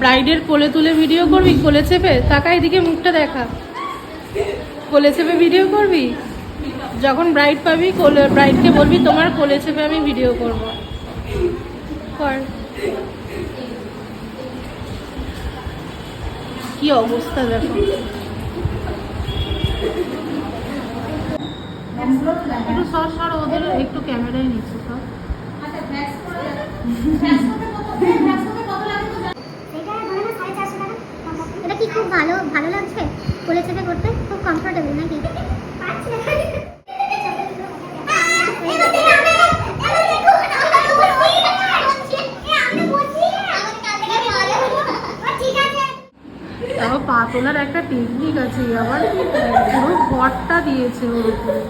ব্রাইডের কোলে তুলে ভিডিও করবি, কোলে চেপে? তাকা এদিকে, মুখটা দেখা। কোলে চেপে ভিডিও করবি? যখন ব্রাইড পাবি, ব্রাইডকে বলবি তোমার কোলে চেপে আমি ভিডিও করব। কর। কি অবস্থা দেখো। একটু সর ওদের একটু ক্যামেরায় নিচ্ছে সব। এটা কি খুব ভালো লাগছে কোলে চেপে করতে? খুব কমফোর্টেবল নাকি? তাও পা তোলার একটা টেকনিক আছে, আবার পুরো ঘরটা দিয়েছে ওর উপরে।